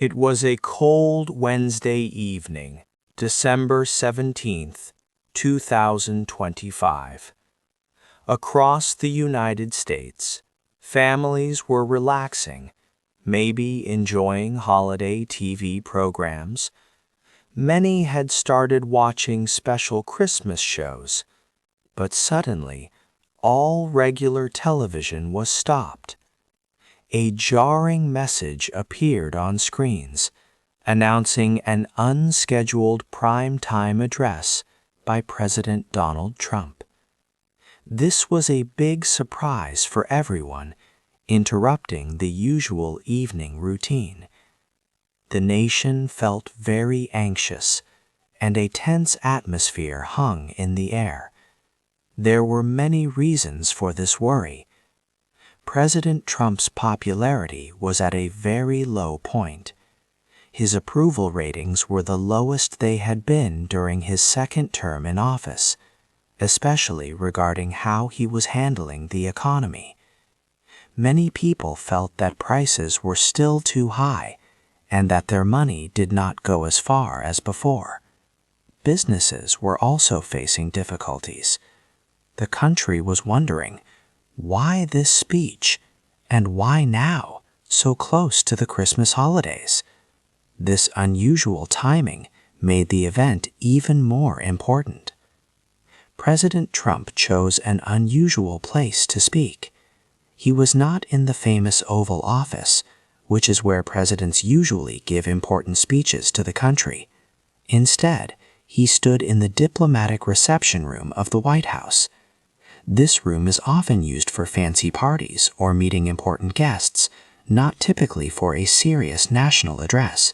It was a cold Wednesday evening, December 17th, 2025. Across the United States, families were relaxing, maybe enjoying holiday TV programs. Many had started watching special Christmas shows, but suddenly, all regular television was stopped. A jarring message appeared on screens, announcing an unscheduled prime-time address by President Donald Trump. This was a big surprise for everyone, interrupting the usual evening routine. The nation felt very anxious, and a tense atmosphere hung in the air. There were many reasons for this worry. President Trump's popularity was at a very low point. His approval ratings were the lowest they had been during his second term in office, especially regarding how he was handling the economy. Many people felt that prices were still too high and that their money did not go as far as before. Businesses were also facing difficulties. The country was wondering, why this speech, and why now, so close to the Christmas holidays? This unusual timing made the event even more important. President Trump chose an unusual place to speak. He was not in the famous Oval Office, which is where presidents usually give important speeches to the country. Instead, he stood in the diplomatic reception room of the White House. This room is often used for fancy parties or meeting important guests, not typically for a serious national address.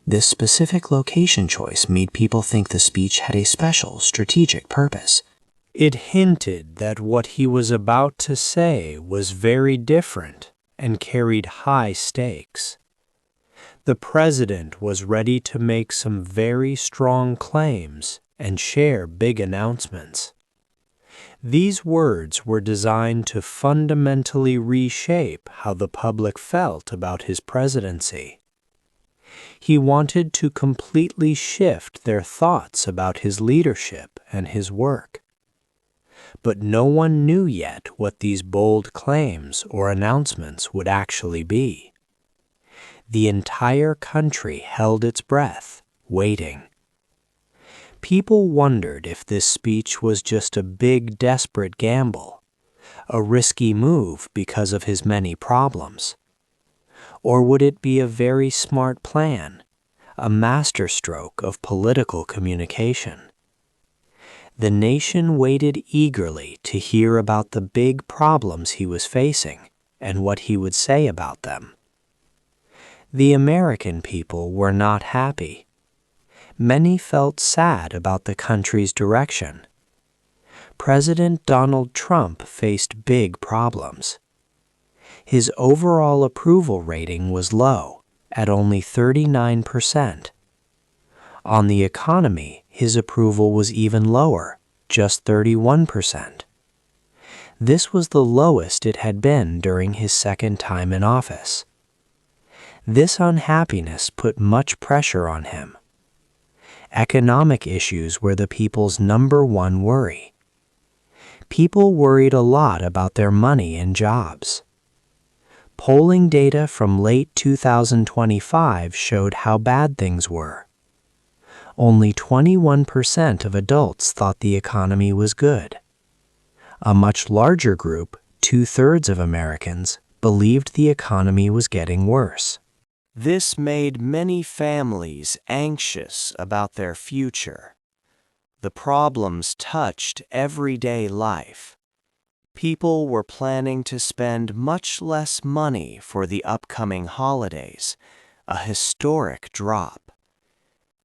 This specific location choice made people think the speech had a special strategic purpose. It hinted that what he was about to say was very different and carried high stakes. The president was ready to make some very strong claims and share big announcements. These words were designed to fundamentally reshape how the public felt about his presidency. He wanted to completely shift their thoughts about his leadership and his work. But no one knew yet what these bold claims or announcements would actually be. The entire country held its breath, waiting. People wondered if this speech was just a big, desperate gamble, a risky move because of his many problems. Or would it be a very smart plan, a masterstroke of political communication? The nation waited eagerly to hear about the big problems he was facing and what he would say about them. The American people were not happy. Many felt sad about the country's direction. President Donald Trump faced big problems. His overall approval rating was low, at only 39%. On the economy, his approval was even lower, just 31%. This was the lowest it had been during his second time in office. This unhappiness put much pressure on him. Economic issues were the people's number one worry. People worried a lot about their money and jobs. Polling data from late 2025 showed how bad things were. Only 21% of adults thought the economy was good. A much larger group, 2/3 of Americans, believed the economy was getting worse. This made many families anxious about their future. The problems touched everyday life. People were planning to spend much less money for the upcoming holidays, a historic drop.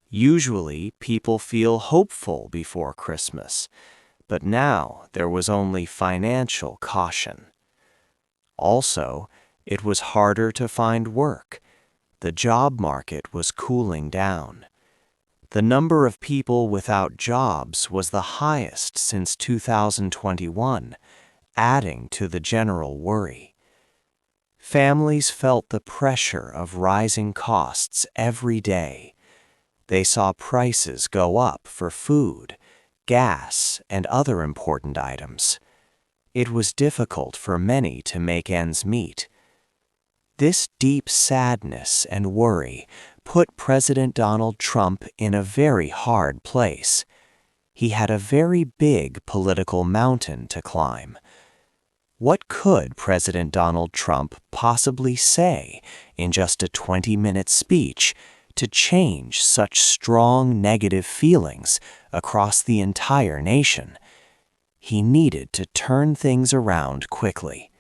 Usually, people feel hopeful before Christmas, but now there was only financial caution. Also, it was harder to find work. The job market was cooling down. The number of people without jobs was the highest since 2021, adding to the general worry. Families felt the pressure of rising costs every day. They saw prices go up for food, gas, and other important items. It was difficult for many to make ends meet. This deep sadness and worry put President Donald Trump in a very hard place. He had a very big political mountain to climb. What could President Donald Trump possibly say in just a 20-minute speech to change such strong negative feelings across the entire nation? He needed to turn things around quickly.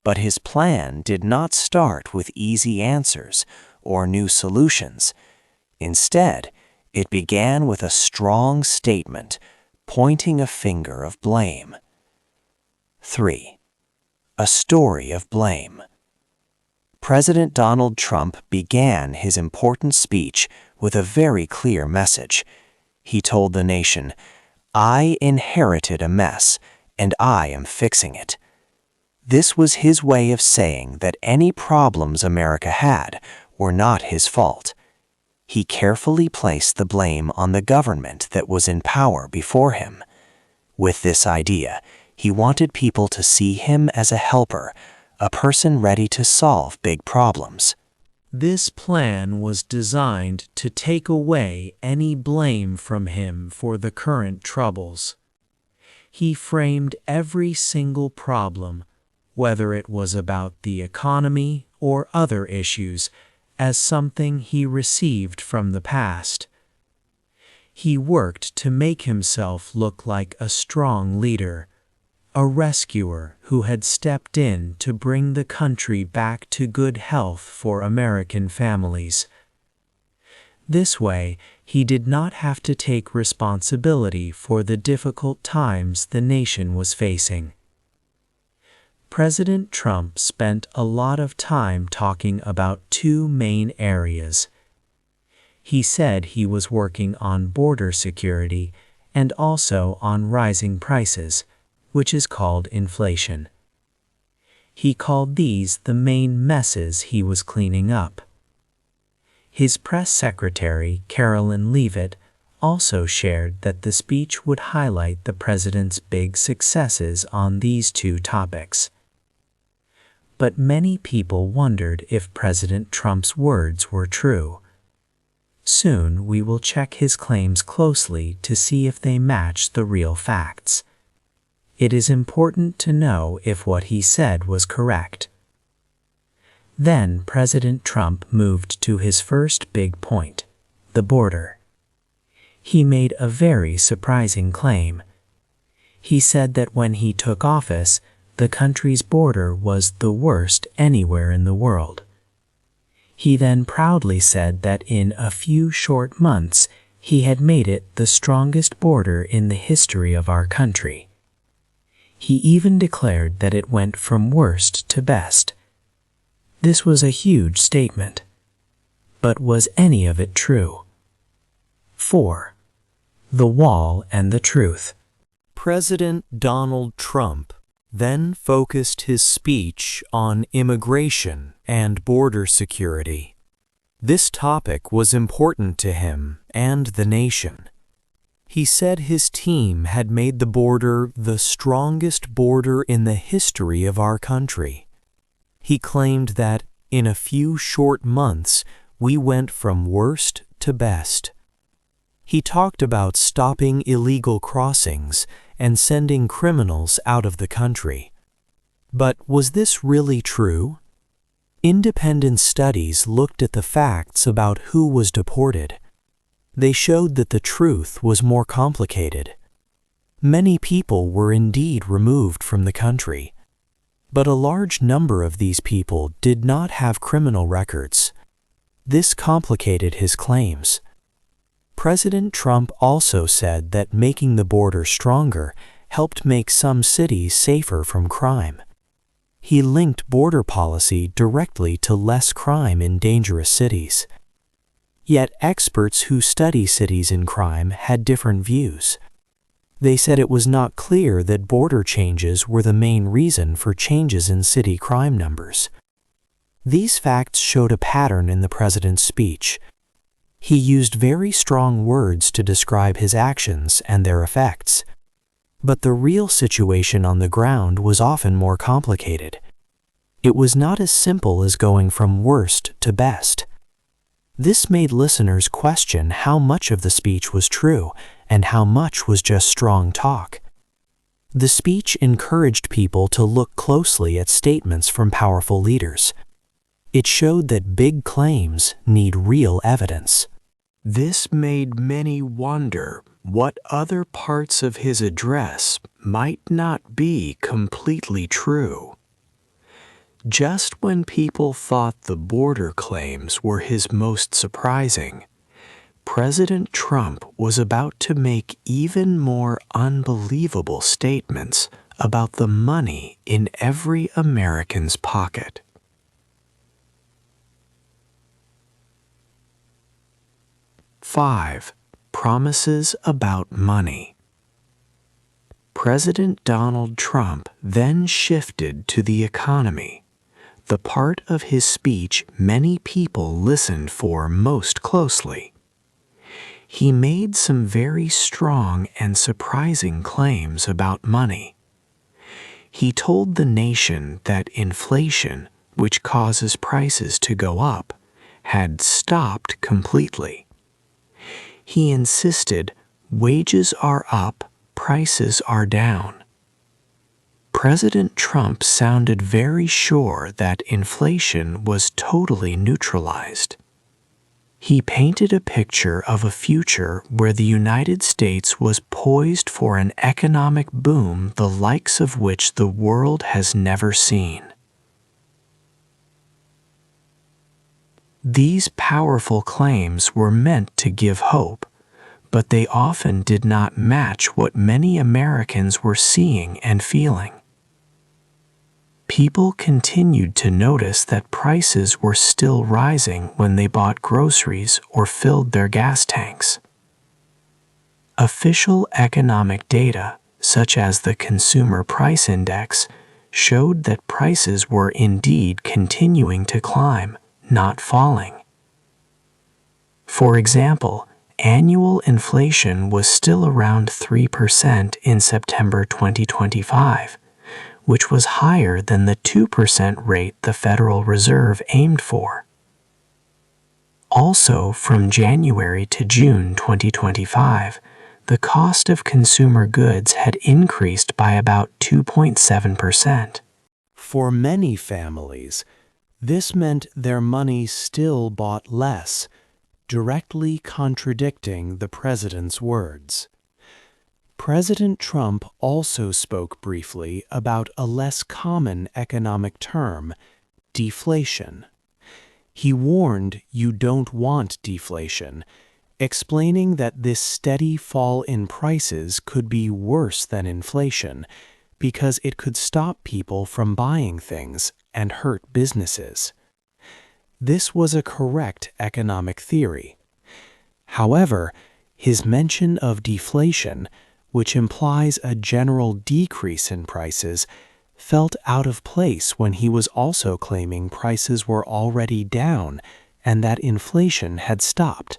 But his plan did not start with easy answers or new solutions. Instead, it began with a strong statement, pointing a finger of blame. 3. A story of blame. President Donald Trump began his important speech with a very clear message. He told the nation, "I inherited a mess, and I am fixing it." This was his way of saying that any problems America had were not his fault. He carefully placed the blame on the government that was in power before him. With this idea, he wanted people to see him as a helper, a person ready to solve big problems. This plan was designed to take away any blame from him for the current troubles. He framed every single problem, whether it was about the economy or other issues, as something he received from the past. He worked to make himself look like a strong leader, a rescuer who had stepped in to bring the country back to good health for American families. This way, he did not have to take responsibility for the difficult times the nation was facing. President Trump spent a lot of time talking about two main areas. He said he was working on border security and also on rising prices, which is called inflation. He called these the main messes he was cleaning up. His press secretary, Carolyn Leavitt, also shared that the speech would highlight the president's big successes on these two topics. But many people wondered if President Trump's words were true. Soon we will check his claims closely to see if they match the real facts. It is important to know if what he said was correct. Then President Trump moved to his first big point, the border. He made a very surprising claim. He said that when he took office, the country's border was the worst anywhere in the world. He then proudly said that in a few short months, he had made it the strongest border in the history of our country. He even declared that it went from worst to best. This was a huge statement. But was any of it true? 4. The wall and the truth. President Donald Trump then focused his speech on immigration and border security. This topic was important to him and the nation. He said his team had made the border the strongest border in the history of our country. He claimed that in a few short months, we went from worst to best. He talked about stopping illegal crossings and sending criminals out of the country. But was this really true? Independent studies looked at the facts about who was deported. They showed that the truth was more complicated. Many people were indeed removed from the country, but a large number of these people did not have criminal records. This complicated his claims. President Trump also said that making the border stronger helped make some cities safer from crime. He linked border policy directly to less crime in dangerous cities. Yet experts who study cities and crime had different views. They said it was not clear that border changes were the main reason for changes in city crime numbers. These facts showed a pattern in the president's speech. He used very strong words to describe his actions and their effects. But the real situation on the ground was often more complicated. It was not as simple as going from worst to best. This made listeners question how much of the speech was true and how much was just strong talk. The speech encouraged people to look closely at statements from powerful leaders. It showed that big claims need real evidence. This made many wonder what other parts of his address might not be completely true. Just when people thought the border claims were his most surprising, President Trump was about to make even more unbelievable statements about the money in every American's pocket. Five, promises about money. President Donald Trump then shifted to the economy, the part of his speech many people listened for most closely. He made some very strong and surprising claims about money. He told the nation that inflation, which causes prices to go up, had stopped completely. He insisted wages are up, prices are down. President Trump sounded very sure that inflation was totally neutralized. He painted a picture of a future where the United States was poised for an economic boom the likes of which the world has never seen. These powerful claims were meant to give hope, but they often did not match what many Americans were seeing and feeling. People continued to notice that prices were still rising when they bought groceries or filled their gas tanks. Official economic data, such as the Consumer Price Index, showed that prices were indeed continuing to climb, not falling. For example, annual inflation was still around 3% in September 2025, which was higher than the 2% rate the Federal Reserve aimed for. Also, from January to June 2025, the cost of consumer goods had increased by about 2.7%. For many families, this meant their money still bought less, directly contradicting the president's words. President Trump also spoke briefly about a less common economic term, deflation. He warned you don't want deflation, explaining that this steady fall in prices could be worse than inflation because it could stop people from buying things and hurt businesses. This was a correct economic theory. However, his mention of deflation, which implies a general decrease in prices, felt out of place when he was also claiming prices were already down and that inflation had stopped.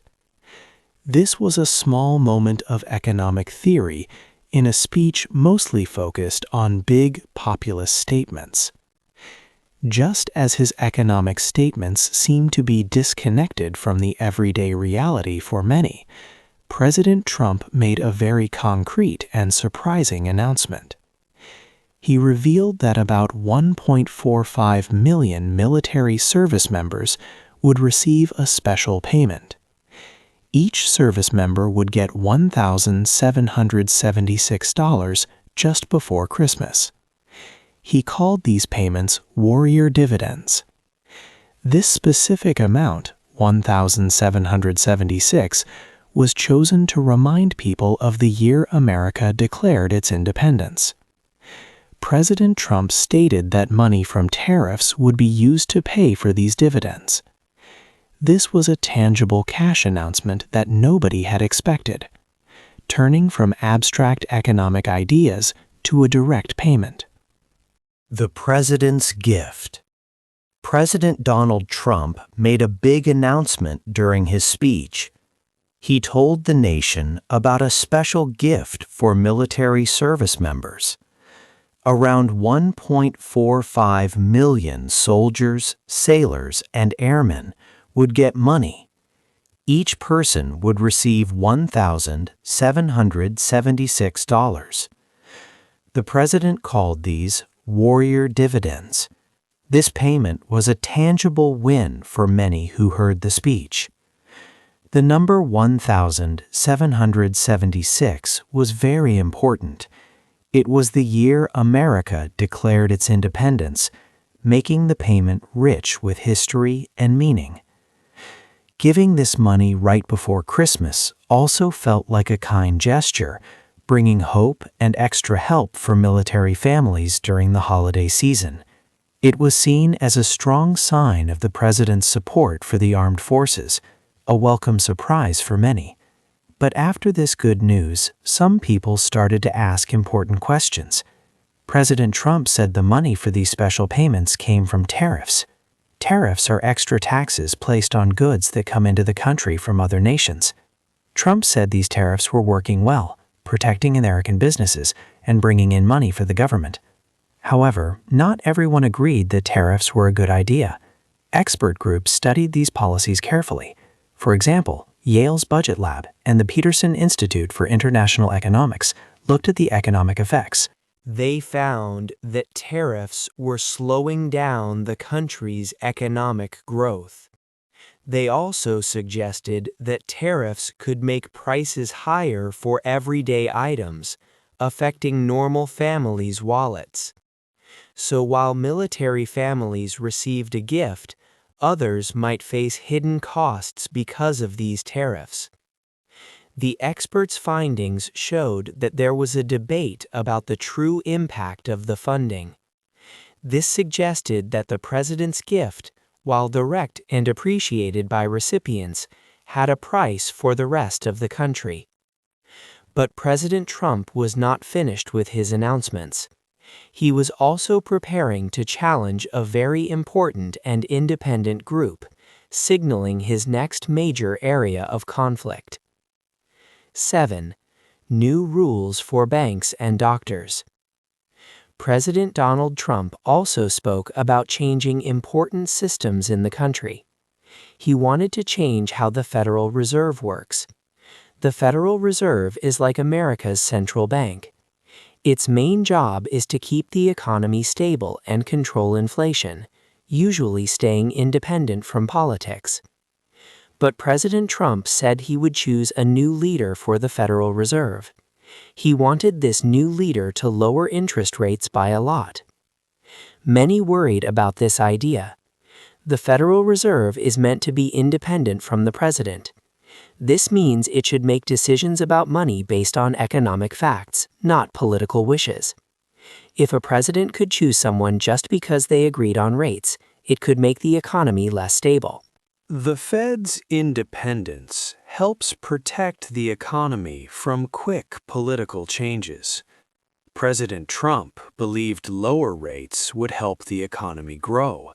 This was a small moment of economic theory in a speech mostly focused on big populist statements. Just as his economic statements seem to be disconnected from the everyday reality for many, President Trump made a very concrete and surprising announcement. He revealed that about 1.45 million military service members would receive a special payment. Each service member would get $1,776 just before Christmas. He called these payments warrior dividends. This specific amount, $1,776, was chosen to remind people of the year America declared its independence. President Trump stated that money from tariffs would be used to pay for these dividends. This was a tangible cash announcement that nobody had expected, turning from abstract economic ideas to a direct payment. The President's Gift. President Donald Trump made a big announcement during his speech. He told the nation about a special gift for military service members. Around 1.45 million soldiers, sailors, and airmen would get money. Each person would receive $1,776. The president called these warrior dividends. This payment was a tangible win for many who heard the speech. The number 1,776 was very important. It was the year America declared its independence, making the payment rich with history and meaning. Giving this money right before Christmas also felt like a kind gesture, bringing hope and extra help for military families during the holiday season. It was seen as a strong sign of the president's support for the armed forces, a welcome surprise for many. But after this good news, some people started to ask important questions. President Trump said the money for these special payments came from tariffs. Tariffs are extra taxes placed on goods that come into the country from other nations. Trump said these tariffs were working well, protecting American businesses and bringing in money for the government. However, not everyone agreed that tariffs were a good idea. Expert groups studied these policies carefully. For example, Yale's Budget Lab and the Peterson Institute for International Economics looked at the economic effects. They found that tariffs were slowing down the country's economic growth. They also suggested that tariffs could make prices higher for everyday items, affecting normal families' wallets. So while military families received a gift, others might face hidden costs because of these tariffs. The experts' findings showed that there was a debate about the true impact of the funding. This suggested that the president's gift, while direct and appreciated by recipients, had a price for the rest of the country. But President Trump was not finished with his announcements. He was also preparing to challenge a very important and independent group, signaling his next major area of conflict. 7. New rules for banks and doctors. President Donald Trump also spoke about changing important systems in the country. He wanted to change how the Federal Reserve works. The Federal Reserve is like America's central bank. Its main job is to keep the economy stable and control inflation, usually staying independent from politics. But President Trump said he would choose a new leader for the Federal Reserve. He wanted this new leader to lower interest rates by a lot. Many worried about this idea. The Federal Reserve is meant to be independent from the president. This means it should make decisions about money based on economic facts, not political wishes. If a president could choose someone just because they agreed on rates, it could make the economy less stable. The Fed's independence helps protect the economy from quick political changes. President Trump believed lower rates would help the economy grow.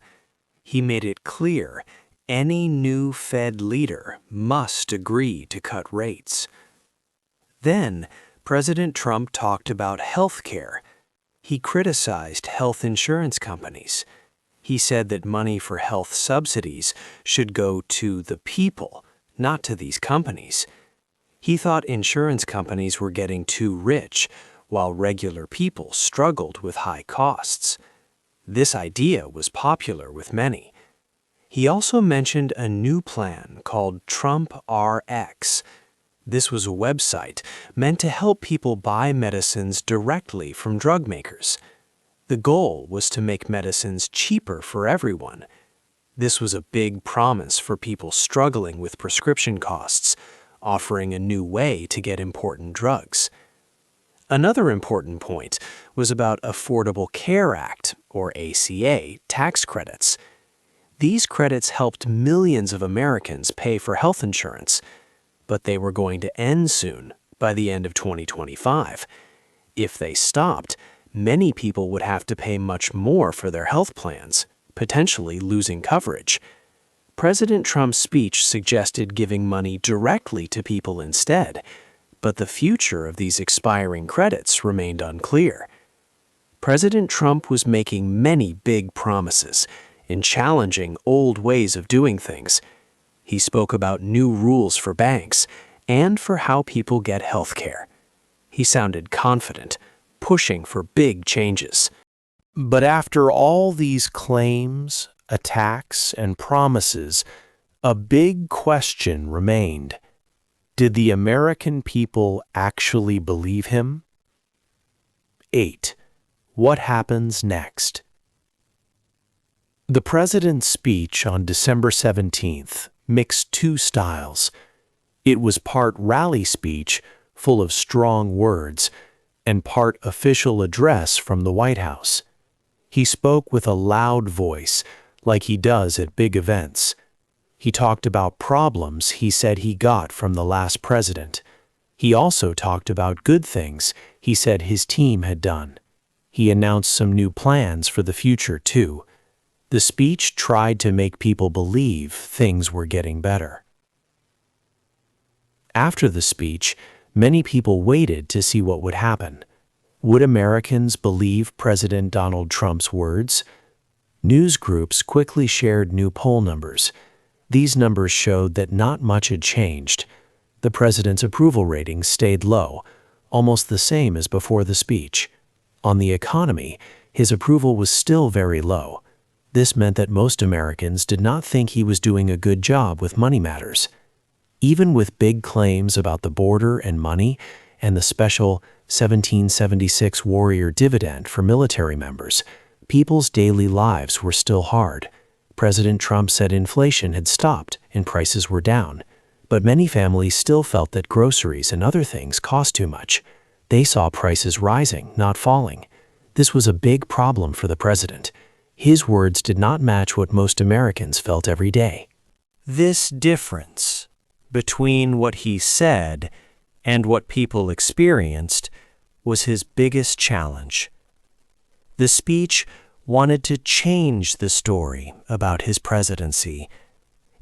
He made it clear any new Fed leader must agree to cut rates. Then, President Trump talked about health care. He criticized health insurance companies. He said that money for health subsidies should go to the people, not to these companies. He thought insurance companies were getting too rich, while regular people struggled with high costs. This idea was popular with many. He also mentioned a new plan called Trump RX. This was a website meant to help people buy medicines directly from drug makers. The goal was to make medicines cheaper for everyone. This was a big promise for people struggling with prescription costs, offering a new way to get important drugs. Another important point was about Affordable Care Act, or ACA, tax credits. These credits helped millions of Americans pay for health insurance, but they were going to end soon, by the end of 2025. If they stopped, many people would have to pay much more for their health plans, potentially losing coverage. President Trump's speech suggested giving money directly to people instead, but the future of these expiring credits remained unclear. President Trump was making many big promises and challenging old ways of doing things. He spoke about new rules for banks and for how people get health care. He sounded confident, pushing for big changes. But after all these claims, attacks, and promises, a big question remained. Did the American people actually believe him? 8. What happens next? The president's speech on December 17th mixed two styles. It was part rally speech, full of strong words, and part official address from the White House. He spoke with a loud voice, like he does at big events. He talked about problems he said he got from the last president. He also talked about good things he said his team had done. He announced some new plans for the future, too. The speech tried to make people believe things were getting better. After the speech, many people waited to see what would happen. Would Americans believe President Donald Trump's words? News groups quickly shared new poll numbers. These numbers showed that not much had changed. The president's approval rating stayed low, almost the same as before the speech. On the economy, his approval was still very low. This meant that most Americans did not think he was doing a good job with money matters. Even with big claims about the border and money and the special 1776 Warrior dividend for military members, people's daily lives were still hard. President Trump said inflation had stopped and prices were down, but many families still felt that groceries and other things cost too much. They saw prices rising, not falling. This was a big problem for the president. His words did not match what most Americans felt every day. This difference between what he said and what people experienced was his biggest challenge. The speech wanted to change the story about his presidency.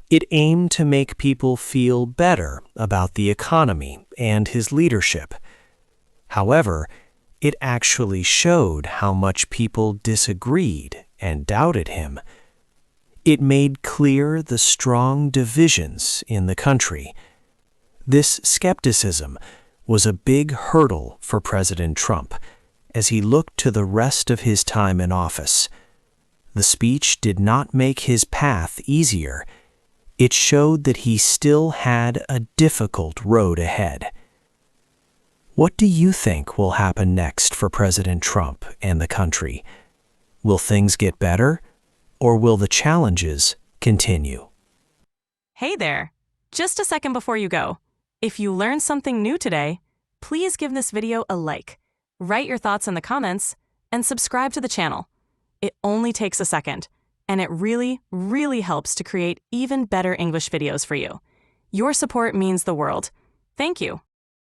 It aimed to make people feel better about the economy and his leadership. However, it actually showed how much people disagreed and doubted him. It made clear the strong divisions in the country. This skepticism was a big hurdle for President Trump as he looked to the rest of his time in office. The speech did not make his path easier. It showed that he still had a difficult road ahead. What do you think will happen next for President Trump and the country? Will things get better, or will the challenges continue? Hey there! Just a second before you go. If you learned something new today, please give this video a like, write your thoughts in the comments, and subscribe to the channel. It only takes a second, and it really, really helps to create even better English videos for you. Your support means the world. Thank you.